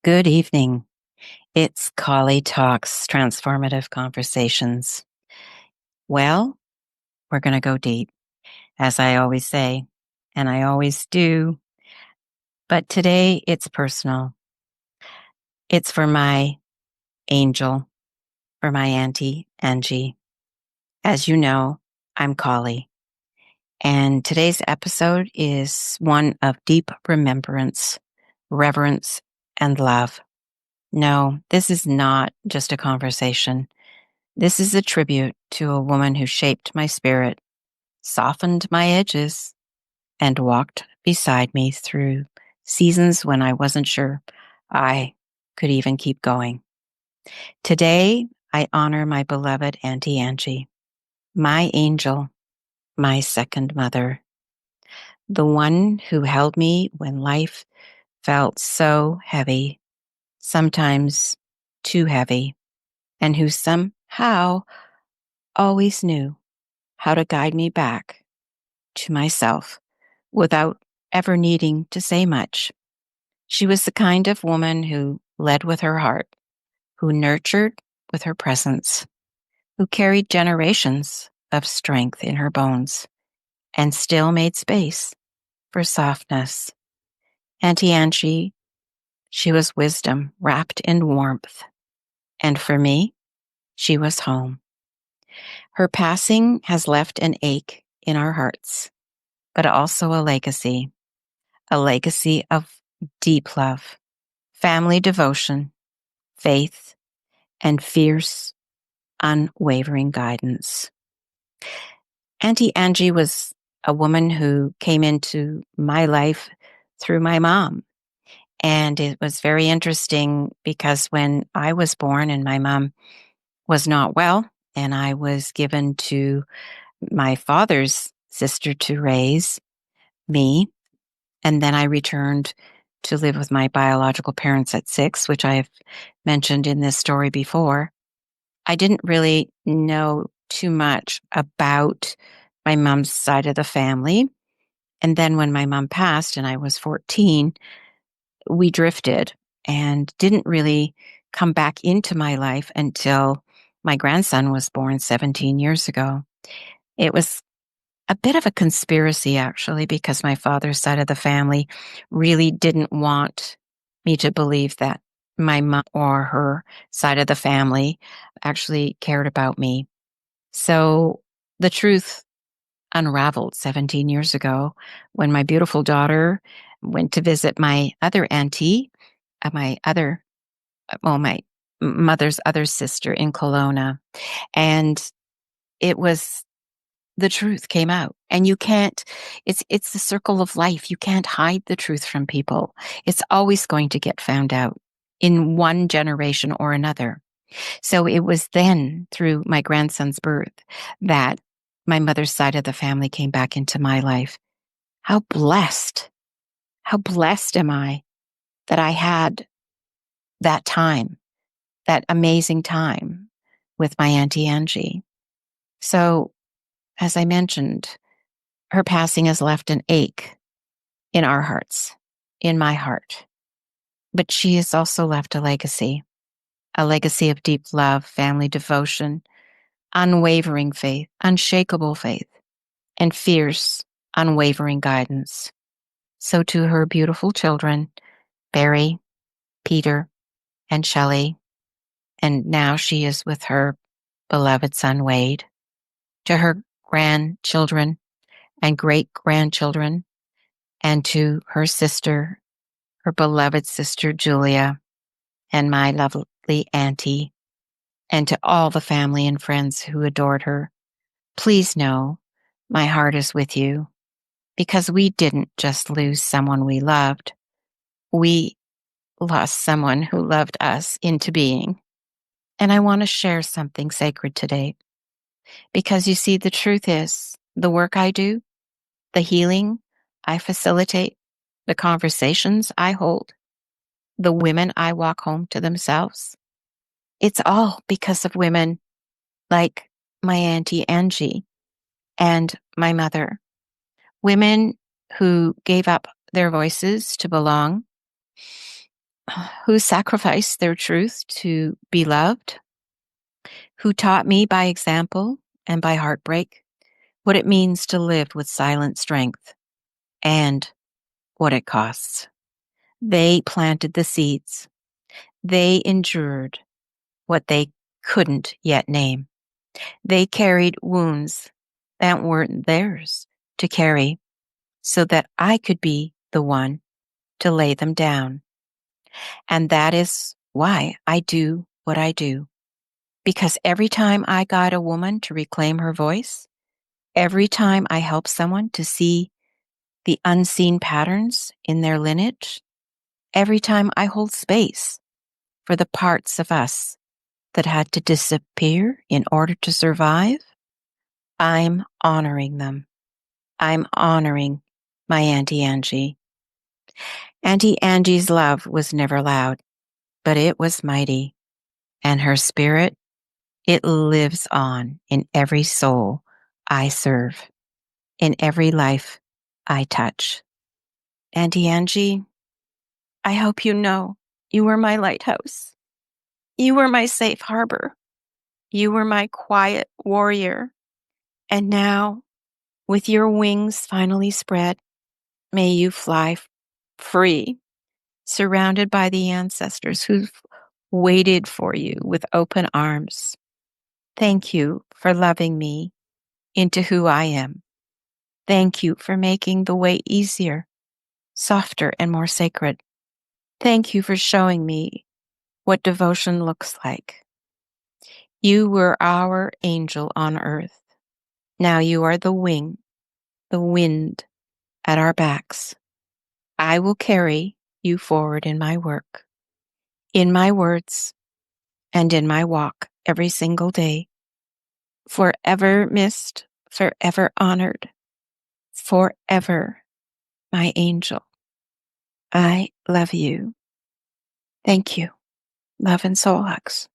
Good evening. It's Colli Talks, Transformative Conversations. Well, we're going to go deep, as I always say, and I always do. But today it's personal. It's for my angel, for my Auntie Angie. As you know, I'm Colli, and today's episode is one of deep remembrance, reverence, and love. No, this is not just a conversation. This is a tribute to a woman who shaped my spirit, softened my edges, and walked beside me through seasons when I wasn't sure I could even keep going. Today, I honor my beloved Auntie Angie, my angel, my second mother, the one who held me when life felt so heavy, sometimes too heavy, and who somehow always knew how to guide me back to myself without ever needing to say much. She was the kind of woman who led with her heart, who nurtured with her presence, who carried generations of strength in her bones, and still made space for softness. Auntie Angie, she was wisdom wrapped in warmth, and for me, she was home. Her passing has left an ache in our hearts, but also a legacy of deep love, family devotion, faith, and fierce, unwavering guidance. Auntie Angie was a woman who came into my life through my mom. And it was very interesting because when I was born and my mom was not well, and I was given to my father's sister to raise me, and then I returned to live with my biological parents at 6, which I have mentioned in this story before. I didn't really know too much about my mom's side of the family. And then when my mom passed and I was 14, we drifted and didn't really come back into my life until my grandson was born 17 years ago. It was a bit of a conspiracy, actually, because my father's side of the family really didn't want me to believe that my mom or her side of the family actually cared about me. So the truth unraveled 17 years ago when my beautiful daughter went to visit my other auntie, my mother's other sister in Kelowna. And it was the truth came out, and you can't, it's the circle of life. You can't hide the truth from people. It's always going to get found out in one generation or another. So it was then through my grandson's birth that my mother's side of the family came back into my life. How blessed am I that I had that time, that amazing time with my Auntie Angie. So, as I mentioned, her passing has left an ache in our hearts, in my heart. But she has also left a legacy of deep love, family devotion, unwavering faith, unshakable faith, and fierce, unwavering guidance. So to her beautiful children, Barry, Peter, and Shelley, and now she is with her beloved son, Wade. To her grandchildren and great-grandchildren, and to her sister, her beloved sister, Julia, and my lovely auntie, and to all the family and friends who adored her. Please know my heart is with you, because we didn't just lose someone we loved. We lost someone who loved us into being. And I want to share something sacred today, because you see, the truth is the work I do, the healing I facilitate, the conversations I hold, the women I walk home to themselves, it's all because of women like my Auntie Angie and my mother. Women who gave up their voices to belong, who sacrificed their truth to be loved, who taught me by example and by heartbreak what it means to live with silent strength and what it costs. They planted the seeds. They endured what they couldn't yet name. They carried wounds that weren't theirs to carry so that I could be the one to lay them down. And that is why I do what I do. Because every time I guide a woman to reclaim her voice, every time I help someone to see the unseen patterns in their lineage, every time I hold space for the parts of us that had to disappear in order to survive, I'm honoring them. I'm honoring my Auntie Angie. Auntie Angie's love was never loud, but it was mighty, and her spirit, it lives on in every soul I serve, in every life I touch. Auntie Angie, I hope you know you were my lighthouse. You were my safe harbor. You were my quiet warrior. And now, with your wings finally spread, may you fly free, surrounded by the ancestors who've waited for you with open arms. Thank you for loving me into who I am. Thank you for making the way easier, softer, and more sacred. Thank you for showing me what devotion looks like. You were our angel on earth. Now you are the wing, the wind at our backs. I will carry you forward in my work, in my words, and in my walk every single day. Forever missed, forever honored, forever my angel. I love you. Thank you. Love and soul hugs.